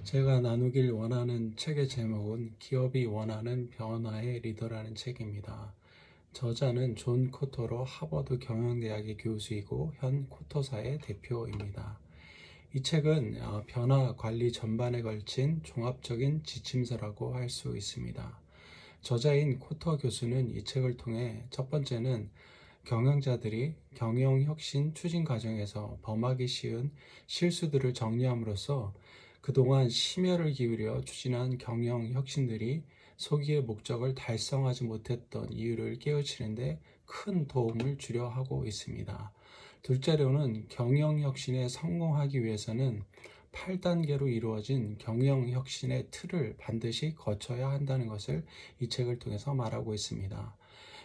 제가 나누길 원하는 책의 제목은 기업이 원하는 변화의 리더라는 책입니다. 저자는 존 코터로 하버드 경영대학의 교수이고 현 코터사의 대표입니다. 이 책은 변화 관리 전반에 걸친 종합적인 지침서라고 할 수 있습니다. 저자인 코터 교수는 이 책을 통해 첫 번째는 경영자들이 경영혁신 추진 과정에서 범하기 쉬운 실수들을 정리함으로써 그동안 심혈을 기울여 추진한 경영혁신들이 소기의 목적을 달성하지 못했던 이유를 깨우치는데 큰 도움을 주려 하고 있습니다. 둘째로는 경영혁신에 성공하기 위해서는 8단계로 이루어진 경영혁신의 틀을 반드시 거쳐야 한다는 것을 이 책을 통해서 말하고 있습니다.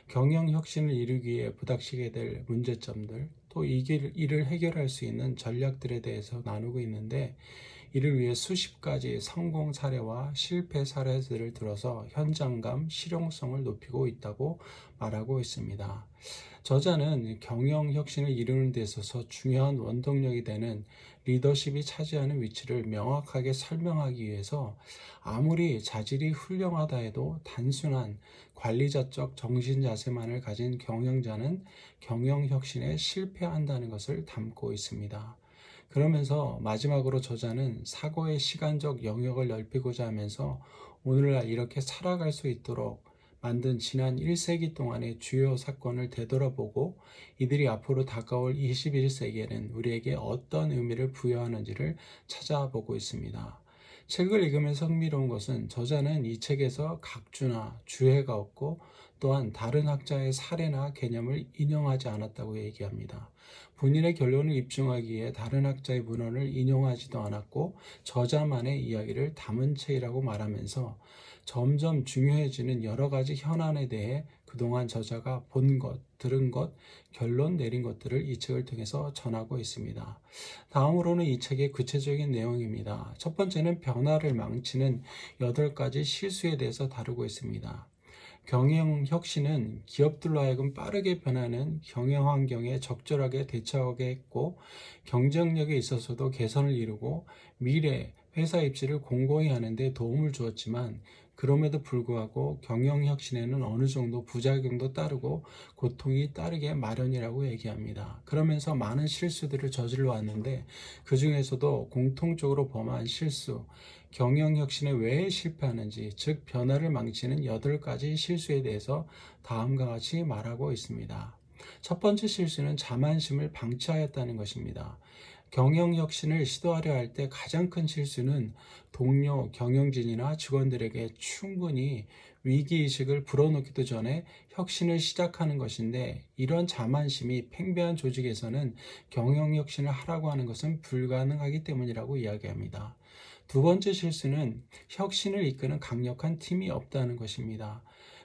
경영혁신을 이루기 위해 부닥치게 될 문제점들, 또 이를 해결할 수 있는 전략들에 대해서 나누고 있는데, 이를 위해 수십 가지 성공 사례와 실패 사례들을 들어서 현장감, 실용성을 높이고 있다고 말하고 있습니다. 저자는 경영혁신을 이루는 데 있어서 중요한 원동력이 되는 리더십이 차지하는 위치를 명확하게 설명하기 위해서 아무리 자질이 훌륭하다 해도 단순한 관리자적 정신 자세만을 가진 경영자는 경영혁신에 실패한다는 것을 담고 있습니다. 그러면서 마지막으로 저자는 사고의 시간적 영역을 넓히고자 하면서 오늘날 이렇게 살아갈 수 있도록 만든 지난 1세기 동안의 주요 사건을 되돌아보고 이들이 앞으로 다가올 21세기에는 우리에게 어떤 의미를 부여하는지를 찾아보고 있습니다. 책을 읽으면서 흥미로운 것은 저자는 이 책에서 각주나 주해가 없고 또한 다른 학자의 사례나 개념을 인용하지 않았다고 얘기합니다. 본인의 결론을 입증하기 위해 다른 학자의 문헌을 인용하지도 않았고 저자만의 이야기를 담은 책이라고 말하면서 점점 중요해지는 여러 가지 현안에 대해 그동안 저자가 본 것, 들은 것, 결론 내린 것들을 이 책을 통해서 전하고 있습니다. 다음으로는 이 책의 구체적인 내용입니다. 첫 번째는 변화를 망치는 8가지 실수에 대해서 다루고 있습니다. 경영혁신은 기업들로 하여금 빠르게 변하는 경영 환경에 적절하게 대처하게 했고 경쟁력에 있어서도 개선을 이루고 미래 회사 입지를 공고히 하는 데 도움을 주었지만 그럼에도 불구하고 경영혁신에는 어느 정도 부작용도 따르고 고통이 따르게 마련이라고 얘기합니다. 그러면서 많은 실수들을 저질러 왔는데 그 중에서도 공통적으로 범한 실수, 경영혁신에 왜 실패하는지, 즉 변화를 망치는 8가지 실수에 대해서 다음과 같이 말하고 있습니다. 첫 번째 실수는 자만심을 방치하였다는 것입니다. 경영혁신을 시도하려 할 때 가장 큰 실수는 동료, 경영진이나 직원들에게 충분히 위기의식을 불어넣기도 전에 혁신을 시작하는 것인데 이런 자만심이 팽배한 조직에서는 경영혁신을 하라고 하는 것은 불가능하기 때문이라고 이야기합니다. 두 번째 실수는 혁신을 이끄는 강력한 팀이 없다는 것입니다.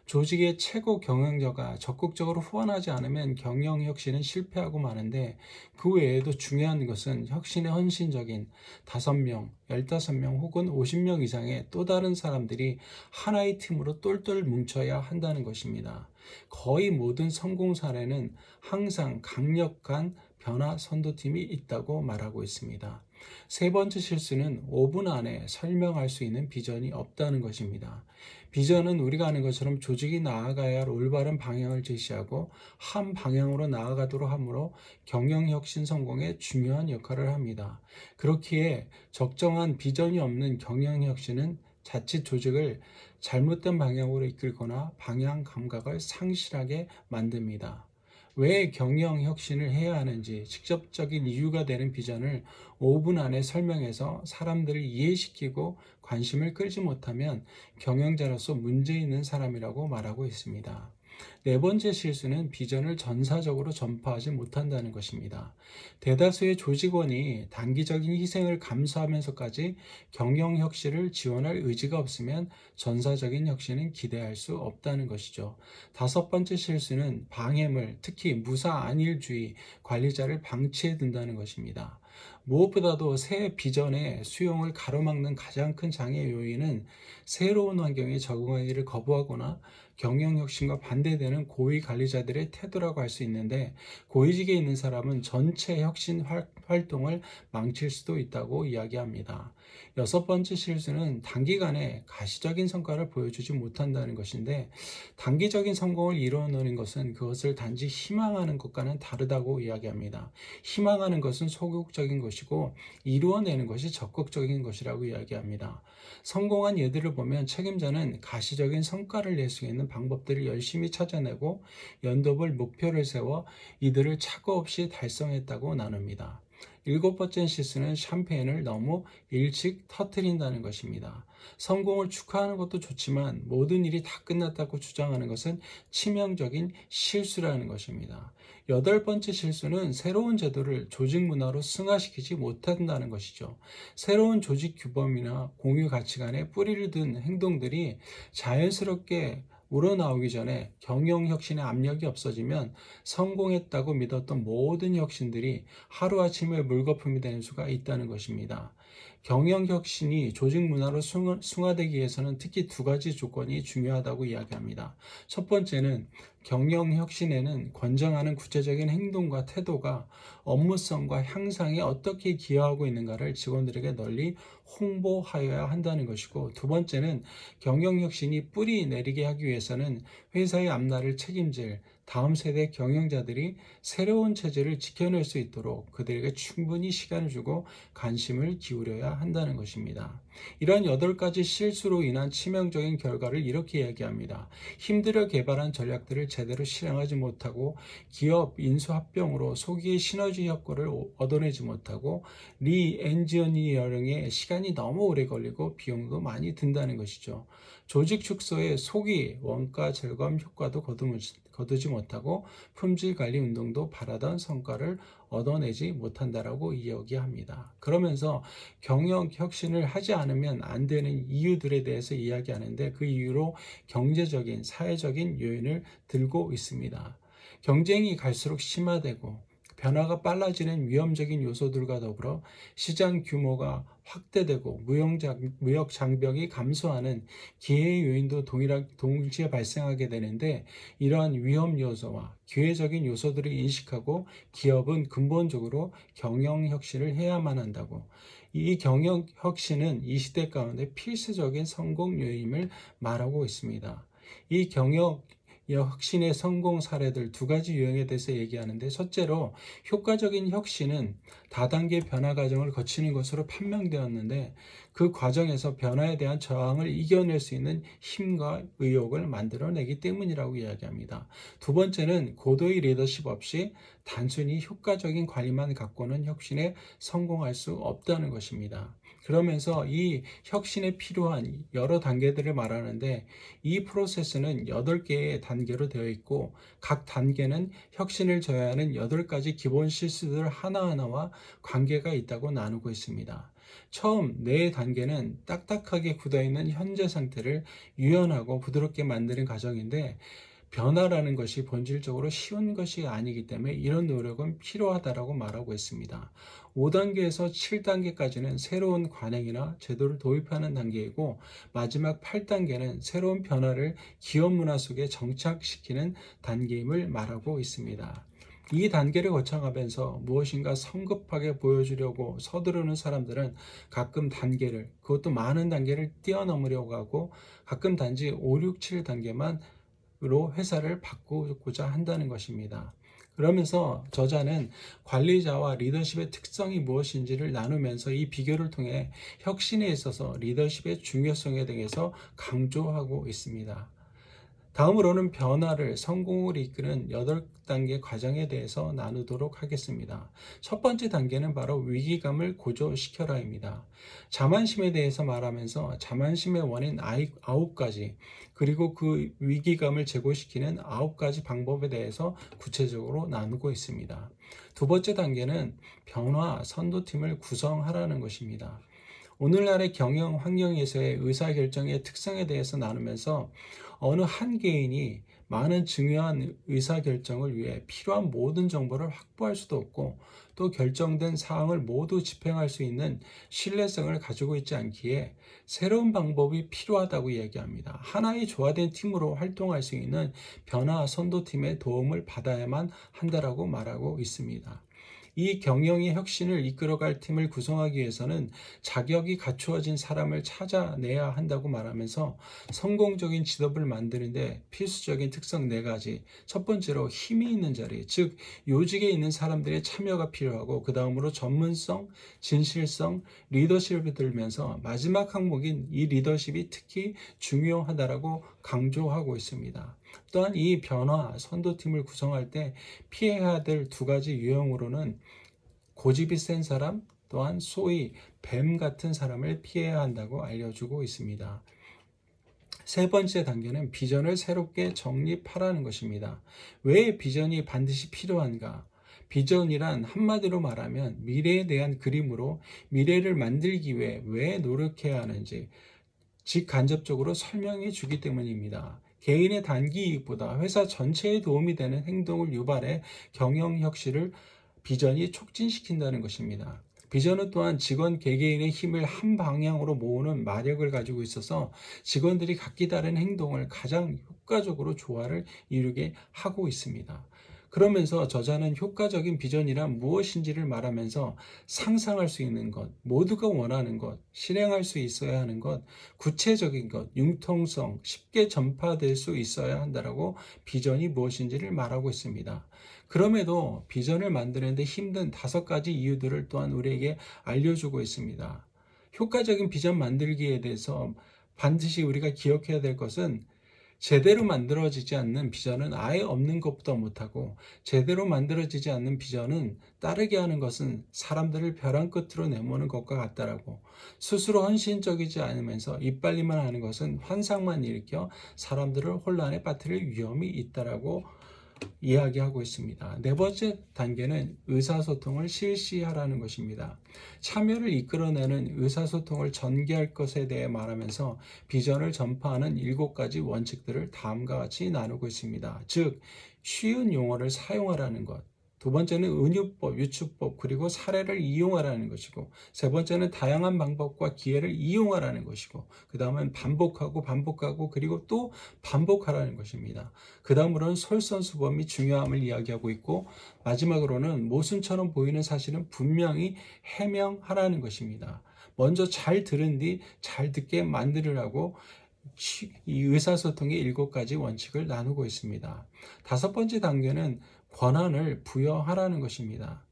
조직의 최고 경영자가 적극적으로 후원하지 않으면 경영 혁신은 실패하고 마는데 그 외에도 중요한 것은 혁신에 헌신적인 5명, 15명 혹은 50명 이상의 또 다른 사람들이 하나의 팀으로 똘똘 뭉쳐야 한다는 것입니다. 거의 모든 성공 사례는 항상 강력한 변화 선도팀이 있다고 말하고 있습니다. 세 번째 실수는 5분 안에 설명할 수 있는 비전이 없다는 것입니다. 비전은 우리가 아는 것처럼 조직이 나아가야 할 올바른 방향을 제시하고 한 방향으로 나아가도록 하므로 경영혁신 성공에 중요한 역할을 합니다. 그렇기에 적정한 비전이 없는 경영혁신은 자칫 조직을 잘못된 방향으로 이끌거나 방향 감각을 상실하게 만듭니다. 왜 경영 혁신을 해야 하는지 직접적인 이유가 되는 비전을 5분 안에 설명해서 사람들을 이해시키고 관심을 끌지 못하면 경영자로서 문제 있는 사람이라고 말하고 있습니다. 네 번째 실수는 비전을 전사적으로 전파하지 못한다는 것입니다. 대다수의 조직원이 단기적인 희생을 감수하면서까지 경영 혁신을 지원할 의지가 없으면 전사적인 혁신은 기대할 수 없다는 것이죠. 다섯 번째 실수는 방해물, 특히 무사 안일주의, 관리자를 방치해 둔다는 것입니다. 무엇보다도 새 비전의 수용을 가로막는 가장 큰 장애 요인은 새로운 환경에 적응하기를 거부하거나 경영혁신과 반대되는 고위 관리자들의 태도라고 할 수 있는데, 고위직에 있는 사람은 전체 혁신 활동을 망칠 수도 있다고 이야기합니다. 여섯 번째 실수는 단기간에 가시적인 성과를 보여주지 못한다는 것인데, 단기적인 성공을 이루어내는 것은 그것을 단지 희망하는 것과는 다르다고 이야기합니다. 희망하는 것은 소극적인 것이고 이루어내는 것이 적극적인 것이라고 이야기합니다. 성공한 예들을 보면 책임자는 가시적인 성과를 낼 수 있는 방법들을 열심히 찾아내고 연도별 목표를 세워 이들을 착오 없이 달성했다고 나눕니다. 일곱 번째 실수는 샴페인을 너무 일찍 터뜨린다는 것입니다. 성공을 축하하는 것도 좋지만 모든 일이 다 끝났다고 주장하는 것은 치명적인 실수라는 것입니다. 여덟 번째 실수는 새로운 제도를 조직 문화로 승화시키지 못한다는 것이죠. 새로운 조직 규범이나 공유 가치관에 뿌리를 둔 행동들이 자연스럽게 우러나오기 전에 경영혁신의 압력이 없어지면 성공했다고 믿었던 모든 혁신들이 하루아침에 물거품이 되는 수가 있다는 것입니다. 경영혁신이 조직 문화로 승화되기 위해서는 특히 두 가지 조건이 중요하다고 이야기합니다. 첫 번째는 경영혁신에는 권장하는 구체적인 행동과 태도가 업무성과 향상에 어떻게 기여하고 있는가를 직원들에게 널리 홍보하여야 한다는 것이고, 두 번째는 경영혁신이 뿌리 내리게 하기 위해서는 회사의 앞날을 책임질 다음 세대 경영자들이 새로운 체제를 지켜낼 수 있도록 그들에게 충분히 시간을 주고 관심을 기울여야 한다는 것입니다. 이런 8가지 실수로 인한 치명적인 결과를 이렇게 이야기합니다. 힘들어 개발한 전략들을 제대로 실행하지 못하고, 기업 인수합병으로 소기의 시너지 효과를 얻어내지 못하고, 리엔지니어링에 시간이 너무 오래 걸리고 비용도 많이 든다는 것이죠. 조직 축소에 소기, 원가 절감 효과도 거두지 못하고 품질 관리 운동도 바라던 성과를 얻어내지 못한다라고 이야기합니다. 그러면서 경영 혁신을 하지 않으면 안 되는 이유들에 대해서 이야기하는데, 그 이유로 경제적인, 사회적인 요인을 들고 있습니다. 경쟁이 갈수록 심화되고 변화가 빨라지는 위험적인 요소들과 더불어 시장 규모가 확대되고 무역 장벽이 감소하는 기회 요인도 동시에 발생하게 되는데, 이러한 위험 요소와 기회적인 요소들을 인식하고 기업은 근본적으로 경영 혁신을 해야만 한다고, 이 경영 혁신은 이 시대 가운데 필수적인 성공 요인임을 말하고 있습니다. 이 경영 혁신의 성공 사례들 두 가지 유형에 대해서 얘기하는데, 첫째로 효과적인 혁신은 다단계 변화 과정을 거치는 것으로 판명되었는데, 그 과정에서 변화에 대한 저항을 이겨낼 수 있는 힘과 의욕을 만들어내기 때문이라고 이야기합니다. 두 번째는 고도의 리더십 없이 단순히 효과적인 관리만 갖고는 혁신에 성공할 수 없다는 것입니다. 그러면서 이 혁신에 필요한 여러 단계들을 말하는데, 이 프로세스는 8개의 단계로 되어 있고, 각 단계는 혁신을 져야 하는 8가지 기본 실수들 하나하나와 관계가 있다고 나누고 있습니다. 처음 4단계는 딱딱하게 굳어있는 현재 상태를 유연하고 부드럽게 만드는 과정인데, 변화라는 것이 본질적으로 쉬운 것이 아니기 때문에 이런 노력은 필요하다고 말하고 있습니다. 5단계에서 7단계까지는 새로운 관행이나 제도를 도입하는 단계이고, 마지막 8단계는 새로운 변화를 기업 문화 속에 정착시키는 단계임을 말하고 있습니다. 이 단계를 거쳐가면서 무엇인가 성급하게 보여주려고 서두르는 사람들은 가끔 단계를, 그것도 많은 단계를 뛰어넘으려고 하고, 가끔 단지 5, 6, 7단계만 로 회사를 바꾸고자 한다는 것입니다. 그러면서 저자는 관리자와 리더십의 특성이 무엇인지를 나누면서 이 비교를 통해 혁신에 있어서 리더십의 중요성에 대해서 강조하고 있습니다. 다음으로는 변화를 성공으로 이끄는 8단계 과정에 대해서 나누도록 하겠습니다. 첫 번째 단계는 바로 위기감을 고조시켜라입니다. 자만심에 대해서 말하면서 자만심의 원인 9가지, 그리고 그 위기감을 제고시키는 9가지 방법에 대해서 구체적으로 나누고 있습니다. 두 번째 단계는 변화 선도팀을 구성하라는 것입니다. 오늘날의 경영 환경에서의 의사결정의 특성에 대해서 나누면서 어느 한 개인이 많은 중요한 의사결정을 위해 필요한 모든 정보를 확보할 수도 없고 또 결정된 사항을 모두 집행할 수 있는 신뢰성을 가지고 있지 않기에 새로운 방법이 필요하다고 이야기합니다. 하나의 조화된 팀으로 활동할 수 있는 변화 선도팀의 도움을 받아야만 한다라고 말하고 있습니다. 이 경영의 혁신을 이끌어갈 팀을 구성하기 위해서는 자격이 갖추어진 사람을 찾아내야 한다고 말하면서 성공적인 지도부를 만드는데 필수적인 특성 4가지. 첫 번째로 힘이 있는 자리, 즉 요직에 있는 사람들의 참여가 필요하고 그 다음으로 전문성, 진실성, 리더십을 들면서 마지막 항목인 이 리더십이 특히 중요하다라고 강조하고 있습니다. 또한 이 변화 선도팀을 구성할 때 피해야 될 2가지 유형으로는 고집이 센 사람, 또한 소위 뱀 같은 사람을 피해야 한다고 알려주고 있습니다. 세 번째 단계는 비전을 새롭게 정립하라는 것입니다. 왜 비전이 반드시 필요한가? 비전이란 한마디로 말하면 미래에 대한 그림으로 미래를 만들기 위해 왜 노력해야 하는지 직간접적으로 설명해 주기 때문입니다. 개인의 단기 이익보다 회사 전체에 도움이 되는 행동을 유발해 경영 혁신을 비전이 촉진시킨다는 것입니다. 비전은 또한 직원 개개인의 힘을 한 방향으로 모으는 마력을 가지고 있어서 직원들이 각기 다른 행동을 가장 효과적으로 조화를 이루게 하고 있습니다. 그러면서 저자는 효과적인 비전이란 무엇인지를 말하면서 상상할 수 있는 것, 모두가 원하는 것, 실행할 수 있어야 하는 것, 구체적인 것, 융통성, 쉽게 전파될 수 있어야 한다라고 비전이 무엇인지를 말하고 있습니다. 그럼에도 비전을 만드는데 힘든 5가지 이유들을 또한 우리에게 알려주고 있습니다. 효과적인 비전 만들기에 대해서 반드시 우리가 기억해야 될 것은 제대로 만들어지지 않는 비전은 아예 없는 것보다 못하고 제대로 만들어지지 않는 비전은 따르게 하는 것은 사람들을 벼랑 끝으로 내모는 것과 같다라고 스스로 헌신적이지 않으면서 이빨리만 하는 것은 환상만 일으켜 사람들을 혼란에 빠뜨릴 위험이 있다라고 이야기하고 있습니다. 4번째 단계는 의사소통을 실시하라는 것입니다. 참여를 이끌어내는 의사소통을 전개할 것에 대해 말하면서 비전을 전파하는 7가지 원칙들을 다음과 같이 나누고 있습니다. 즉, 쉬운 용어를 사용하라는 것. 2번째는 은유법, 유추법, 그리고 사례를 이용하라는 것이고, 3번째는 다양한 방법과 기회를 이용하라는 것이고, 그 다음은 반복하고, 그리고 또 반복하라는 것입니다. 그 다음으로는 솔선수범이 중요함을 이야기하고 있고, 마지막으로는 모순처럼 보이는 사실은 분명히 해명하라는 것입니다. 먼저 잘 들은 뒤 잘 듣게 만들으라고 이 의사소통의 7가지 원칙을 나누고 있습니다. 5번째 단계는 권한을 부여하라는 것입니다.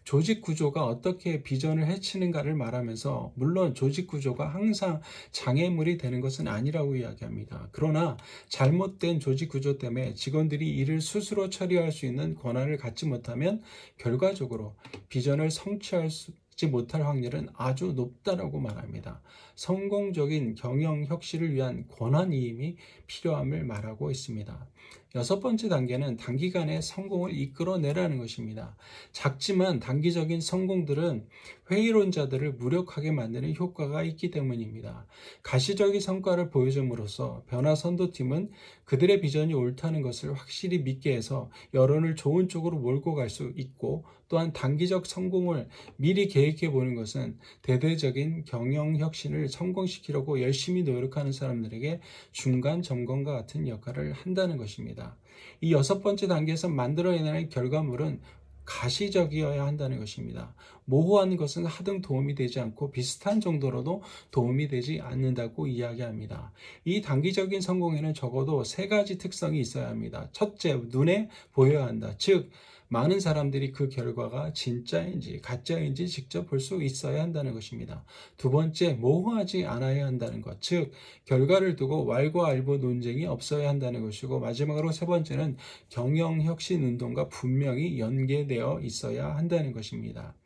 조직 구조가 어떻게 비전을 해치는가를 말하면서 물론 조직 구조가 항상 장애물이 되는 것은 아니라고 이야기합니다. 그러나 잘못된 조직 구조 때문에 직원들이 일을 스스로 처리할 수 있는 권한을 갖지 못하면 결과적으로 비전을 성취하지 못할 확률은 아주 높다라고 말합니다. 성공적인 경영 혁신을 위한 권한이임이 필요함을 말하고 있습니다. 6번째 단계는 단기간에 성공을 이끌어내라는 것입니다. 작지만 단기적인 성공들은 회의론자들을 무력하게 만드는 효과가 있기 때문입니다. 가시적인 성과를 보여줌으로써 변화 선도팀은 그들의 비전이 옳다는 것을 확실히 믿게 해서 여론을 좋은 쪽으로 몰고 갈 수 있고, 또한 단기적 성공을 미리 계획해 보는 것은 대대적인 경영 혁신을 성공시키려고 열심히 노력하는 사람들에게 중간 점검과 같은 역할을 한다는 것입니다. 이 6번째 단계에서 만들어내는 결과물은 가시적이어야 한다는 것입니다. 모호한 것은 하등 도움이 되지 않고 비슷한 정도로도 도움이 되지 않는다고 이야기합니다. 이 단기적인 성공에는 적어도 3가지 특성이 있어야 합니다. 첫째, 눈에 보여야 한다. 즉, 많은 사람들이 그 결과가 진짜인지 가짜인지 직접 볼 수 있어야 한다는 것입니다. 2번째, 모호하지 않아야 한다는 것. 즉, 결과를 두고 왈가왈부 논쟁이 없어야 한다는 것이고, 마지막으로 3번째는 경영혁신 운동과 분명히 연계되어 있어야 한다는 것입니다.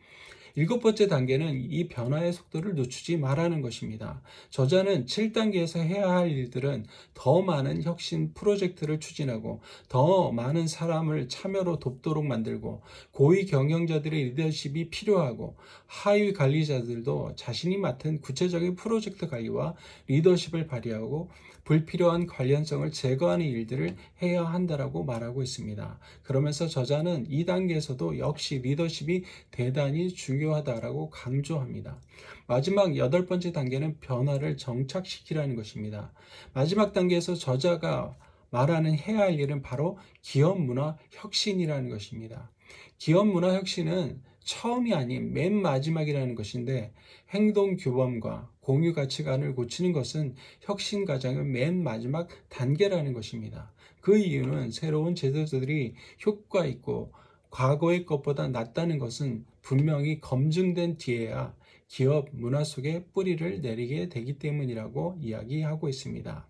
7번째 단계는 이 변화의 속도를 늦추지 말라는 것입니다. 저자는 7단계에서 해야 할 일들은 더 많은 혁신 프로젝트를 추진하고 더 많은 사람을 참여로 돕도록 만들고 고위 경영자들의 리더십이 필요하고 하위 관리자들도 자신이 맡은 구체적인 프로젝트 관리와 리더십을 발휘하고 불필요한 관련성을 제거하는 일들을 해야 한다라고 말하고 있습니다. 그러면서 저자는 이 단계에서도 역시 리더십이 대단히 중요하다라고 강조합니다. 마지막 8번째 단계는 변화를 정착시키라는 것입니다. 마지막 단계에서 저자가 말하는 해야 할 일은 바로 기업 문화 혁신이라는 것입니다. 기업 문화 혁신은 처음이 아닌 맨 마지막이라는 것인데 행동 규범과 공유 가치관을 고치는 것은 혁신 과정의 맨 마지막 단계라는 것입니다. 그 이유는 새로운 제도들이 효과 있고 과거의 것보다 낫다는 것은 분명히 검증된 뒤에야 기업 문화 속에 뿌리를 내리게 되기 때문이라고 이야기하고 있습니다.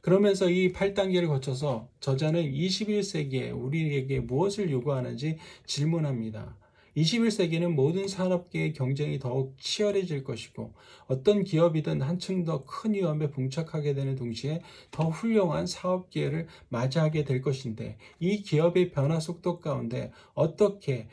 그러면서 이 8단계를 거쳐서 저자는 21세기에 우리에게 무엇을 요구하는지 질문합니다. 21세기는 모든 산업계의 경쟁이 더욱 치열해질 것이고 어떤 기업이든 한층 더 큰 위험에 봉착하게 되는 동시에 더 훌륭한 사업 기회를 맞이하게 될 것인데 이 기업의 변화 속도 가운데 어떻게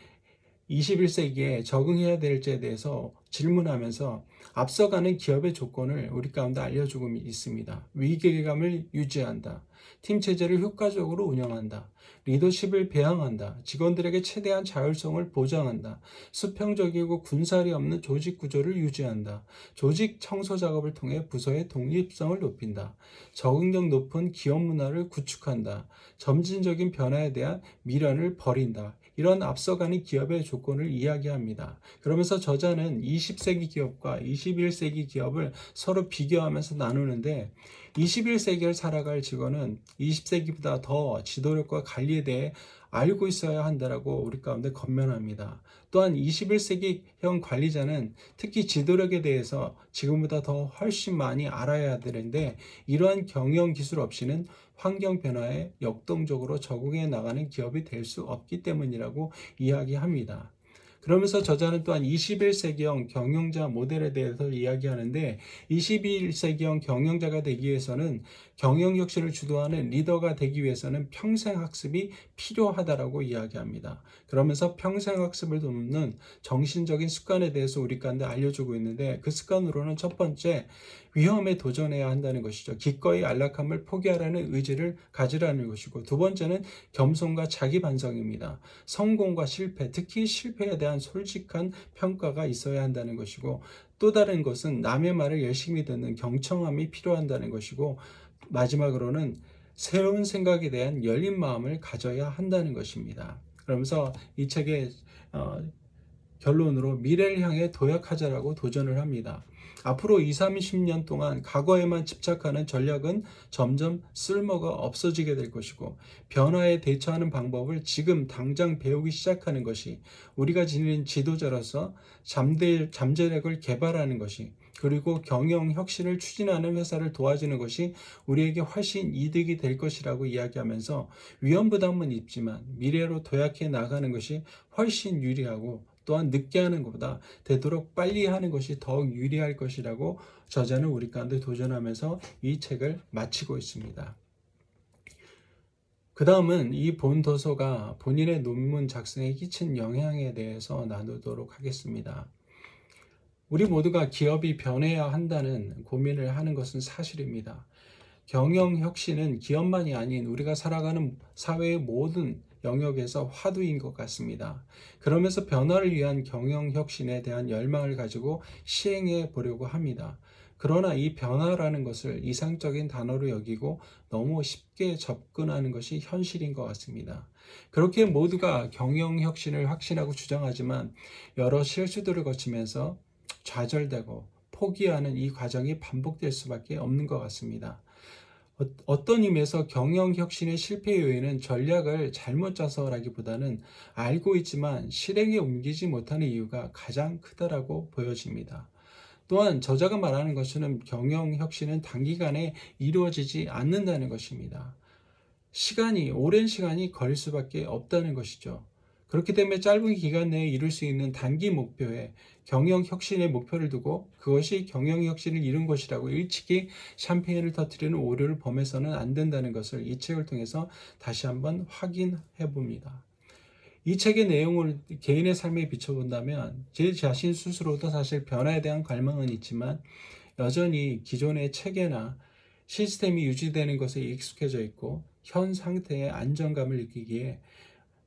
21세기에 적응해야 될지에 대해서 질문하면서 앞서가는 기업의 조건을 우리 가운데 알려주고 있습니다. 위기감을 유지한다. 팀 체제를 효과적으로 운영한다. 리더십을 배양한다. 직원들에게 최대한 자율성을 보장한다. 수평적이고 군살이 없는 조직 구조를 유지한다. 조직 청소 작업을 통해 부서의 독립성을 높인다. 적응력 높은 기업 문화를 구축한다. 점진적인 변화에 대한 미련을 버린다. 이런 앞서가는 기업의 조건을 이야기합니다. 그러면서 저자는 20세기 기업과 21세기 기업을 서로 비교하면서 나누는데 21세기를 살아갈 직원은 20세기보다 더 지도력과 관리에 대해 알고 있어야 한다라고 우리 가운데 권면합니다. 또한 21세기형 관리자는 특히 지도력에 대해서 지금보다 더 훨씬 많이 알아야 되는데 이러한 경영 기술 없이는 환경 변화에 역동적으로 적응해 나가는 기업이 될 수 없기 때문이라고 이야기합니다. 그러면서 저자는 또한 21세기형 경영자 모델에 대해서 이야기하는데 21세기형 경영자가 되기 위해서는 경영혁신을 주도하는 리더가 되기 위해서는 평생학습이 필요하다라고 이야기합니다. 그러면서 평생학습을 돕는 정신적인 습관에 대해서 우리 가운데 알려주고 있는데 그 습관으로는 첫 번째 위험에 도전해야 한다는 것이죠. 기꺼이 안락함을 포기하라는 의지를 가지라는 것이고 두 번째는 겸손과 자기 반성입니다. 성공과 실패, 특히 실패에 대한 솔직한 평가가 있어야 한다는 것이고 또 다른 것은 남의 말을 열심히 듣는 경청함이 필요한다는 것이고 마지막으로는 새로운 생각에 대한 열린 마음을 가져야 한다는 것입니다. 그러면서 이 책의 결론으로 미래를 향해 도약하자라고 도전을 합니다. 앞으로 20, 30년 동안 과거에만 집착하는 전략은 점점 쓸모가 없어지게 될 것이고 변화에 대처하는 방법을 지금 당장 배우기 시작하는 것이 우리가 지닌 지도자로서 잠재력을 개발하는 것이 그리고 경영 혁신을 추진하는 회사를 도와주는 것이 우리에게 훨씬 이득이 될 것이라고 이야기하면서 위험 부담은 있지만 미래로 도약해 나가는 것이 훨씬 유리하고 또한 늦게 하는 것보다 되도록 빨리 하는 것이 더욱 유리할 것이라고 저자는 우리 가운데 도전하면서 이 책을 마치고 있습니다. 그 다음은 이 본도서가 본인의 논문 작성에 끼친 영향에 대해서 나누도록 하겠습니다. 우리 모두가 기업이 변해야 한다는 고민을 하는 것은 사실입니다. 경영혁신은 기업만이 아닌 우리가 살아가는 사회의 모든 영역에서 화두인 것 같습니다. 그러면서 변화를 위한 경영혁신에 대한 열망을 가지고 시행해 보려고 합니다. 그러나 이 변화라는 것을 이상적인 단어로 여기고 너무 쉽게 접근하는 것이 현실인 것 같습니다. 그렇게 모두가 경영혁신을 확신하고 주장하지만 여러 실수들을 거치면서 좌절되고 포기하는 이 과정이 반복될 수밖에 없는 것 같습니다. 어떤 의미에서 경영혁신의 실패 요인은 전략을 잘못 짜서라기보다는 알고 있지만 실행에 옮기지 못하는 이유가 가장 크다라고 보여집니다. 또한 저자가 말하는 것은 경영혁신은 단기간에 이루어지지 않는다는 것입니다. 오랜 시간이 걸릴 수밖에 없다는 것이죠. 그렇기 때문에 짧은 기간 내에 이룰 수 있는 단기 목표에 경영 혁신의 목표를 두고 그것이 경영 혁신을 이룬 것이라고 일찍이 샴페인을 터뜨리는 오류를 범해서는 안 된다는 것을 이 책을 통해서 다시 한번 확인해 봅니다. 이 책의 내용을 개인의 삶에 비춰본다면 제 자신 스스로도 사실 변화에 대한 갈망은 있지만 여전히 기존의 체계나 시스템이 유지되는 것에 익숙해져 있고 현 상태의 안정감을 느끼기에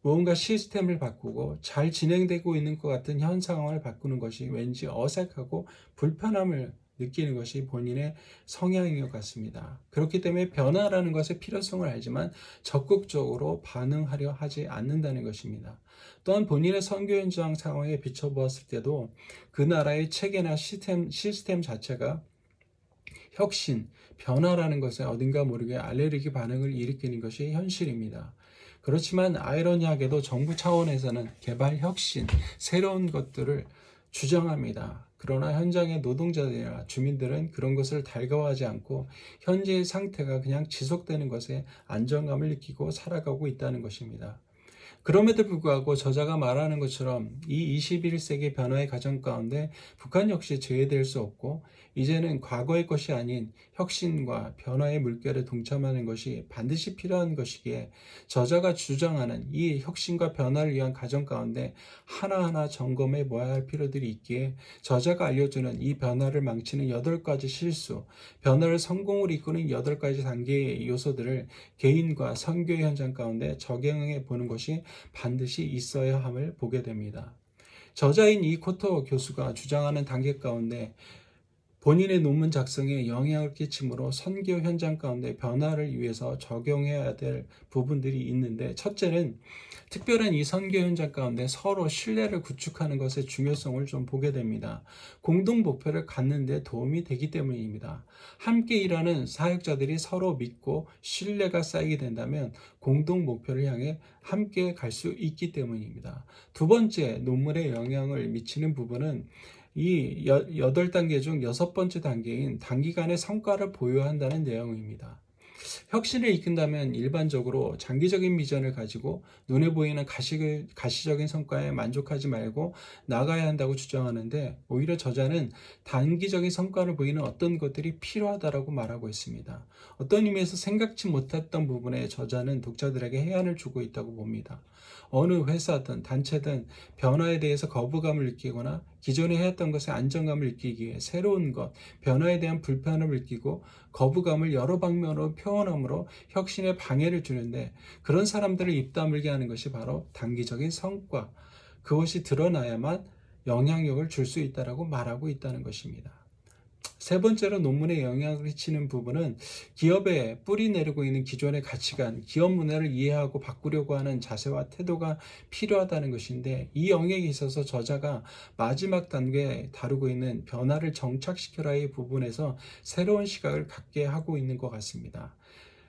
무언가 시스템을 바꾸고 잘 진행되고 있는 것 같은 현 상황을 바꾸는 것이 왠지 어색하고 불편함을 느끼는 것이 본인의 성향인 것 같습니다. 그렇기 때문에 변화라는 것의 필요성을 알지만 적극적으로 반응하려 하지 않는다는 것입니다. 또한 본인의 선교 현장 상황에 비춰보았을 때도 그 나라의 체계나 시스템 자체가 혁신, 변화라는 것에 어딘가 모르게 알레르기 반응을 일으키는 것이 현실입니다. 그렇지만 아이러니하게도 정부 차원에서는 개발 혁신, 새로운 것들을 주장합니다. 그러나 현장의 노동자들이나 주민들은 그런 것을 달가워하지 않고 현재의 상태가 그냥 지속되는 것에 안정감을 느끼고 살아가고 있다는 것입니다. 그럼에도 불구하고 저자가 말하는 것처럼 이 21세기 변화의 과정 가운데 북한 역시 제외될 수 없고 이제는 과거의 것이 아닌 혁신과 변화의 물결에 동참하는 것이 반드시 필요한 것이기에 저자가 주장하는 이 혁신과 변화를 위한 과정 가운데 하나하나 점검해 보아야 할 필요들이 있기에 저자가 알려주는 이 변화를 망치는 8가지 실수, 변화를 성공으로 이끄는 8가지 단계의 요소들을 개인과 선교 현장 가운데 적용해 보는 것이 반드시 있어야 함을 보게 됩니다. 저자인 이 코터 교수가 주장하는 단계 가운데 본인의 논문 작성에 영향을 끼치므로 선교 현장 가운데 변화를 위해서 적용해야 될 부분들이 있는데 첫째는 특별한 이 선교 현장 가운데 서로 신뢰를 구축하는 것의 중요성을 좀 보게 됩니다. 공동 목표를 갖는 데 도움이 되기 때문입니다. 함께 일하는 사역자들이 서로 믿고 신뢰가 쌓이게 된다면 공동 목표를 향해 함께 갈 수 있기 때문입니다. 두 번째 논문에 영향을 미치는 부분은 이 8단계 중 6번째 단계인 단기간의 성과를 보유한다는 내용입니다. 혁신을 이끈다면 일반적으로 장기적인 비전을 가지고 눈에 보이는 가시적인 성과에 만족하지 말고 나가야 한다고 주장하는데 오히려 저자는 단기적인 성과를 보이는 어떤 것들이 필요하다고 말하고 있습니다. 어떤 의미에서 생각지 못했던 부분에 저자는 독자들에게 해안을 주고 있다고 봅니다. 어느 회사든 단체든 변화에 대해서 거부감을 느끼거나 기존에 해왔던 것에 안정감을 느끼기 위해 새로운 것, 변화에 대한 불편함을 느끼고 거부감을 여러 방면으로 표현함으로 혁신에 방해를 주는데 그런 사람들을 입 다물게 하는 것이 바로 단기적인 성과, 그것이 드러나야만 영향력을 줄 수 있다고 말하고 있다는 것입니다. 세 번째로 논문에 영향을 끼치는 부분은 기업에 뿌리 내리고 있는 기존의 가치관, 기업 문화를 이해하고 바꾸려고 하는 자세와 태도가 필요하다는 것인데 이 영역에 있어서 저자가 마지막 단계에 다루고 있는 변화를 정착시켜라의 부분에서 새로운 시각을 갖게 하고 있는 것 같습니다.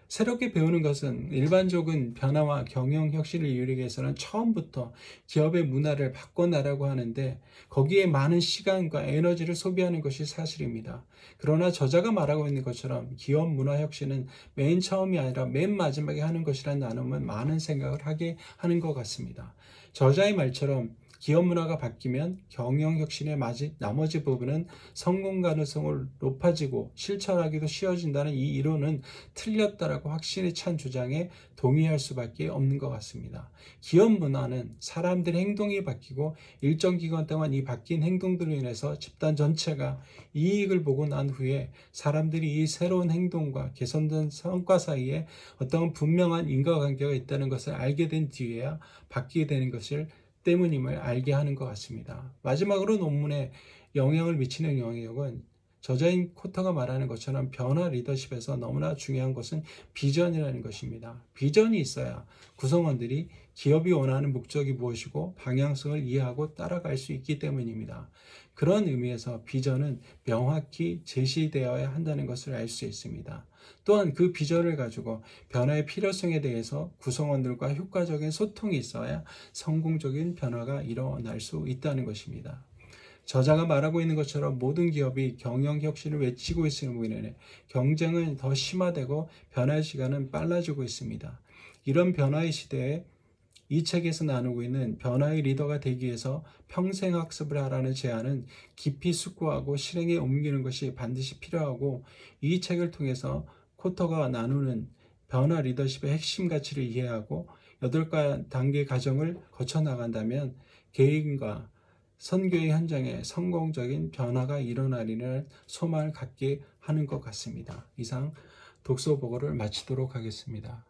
새롭게 배우는 것은 일반적인 변화와 경영 혁신을 이루기 위해서는 처음부터 기업의 문화를 바꿔나가려고 하는데 거기에 많은 시간과 에너지를 소비하는 것이 사실입니다. 그러나 저자가 말하고 있는 것처럼 기업 문화 혁신은 맨 처음이 아니라 맨 마지막에 하는 것이라는 나눔은 많은 생각을 하게 하는 것 같습니다. 저자의 말처럼 기업 문화가 바뀌면 경영 혁신의 나머지 부분은 성공 가능성을 높아지고 실천하기도 쉬워진다는 이 이론은 틀렸다라고 확신에 찬 주장에 동의할 수밖에 없는 것 같습니다. 기업 문화는 사람들의 행동이 바뀌고 일정 기간 동안 이 바뀐 행동들로 인해서 집단 전체가 이익을 보고 난 후에 사람들이 이 새로운 행동과 개선된 성과 사이에 어떤 분명한 인과관계가 있다는 것을 알게 된 뒤에야 바뀌게 되는 것을 때문임을 알게 하는 것 같습니다. 마지막으로 논문에 영향을 미치는 영역은 저자인 코터가 말하는 것처럼 변화 리더십에서 너무나 중요한 것은 비전이라는 것입니다. 비전이 있어야 구성원들이 기업이 원하는 목적이 무엇이고 방향성을 이해하고 따라갈 수 있기 때문입니다. 그런 의미에서 비전은 명확히 제시되어야 한다는 것을 알 수 있습니다. 또한 그 비전을 가지고 변화의 필요성에 대해서 구성원들과 효과적인 소통이 있어야 성공적인 변화가 일어날 수 있다는 것입니다. 저자가 말하고 있는 것처럼 모든 기업이 경영 혁신을 외치고 있음으로 인해 경쟁은 더 심화되고 변화의 시간은 빨라지고 있습니다. 이런 변화의 시대에 이 책에서 나누고 있는 변화의 리더가 되기 위해서 평생 학습을 하라는 제안은 깊이 숙고하고 실행에 옮기는 것이 반드시 필요하고, 이 책을 통해서 코터가 나누는 변화 리더십의 핵심 가치를 이해하고 8단계 과정을 거쳐 나간다면 개인과 선교의 현장에 성공적인 변화가 일어나리라는 소망을 갖게 하는 것 같습니다. 이상 독서 보고를 마치도록 하겠습니다.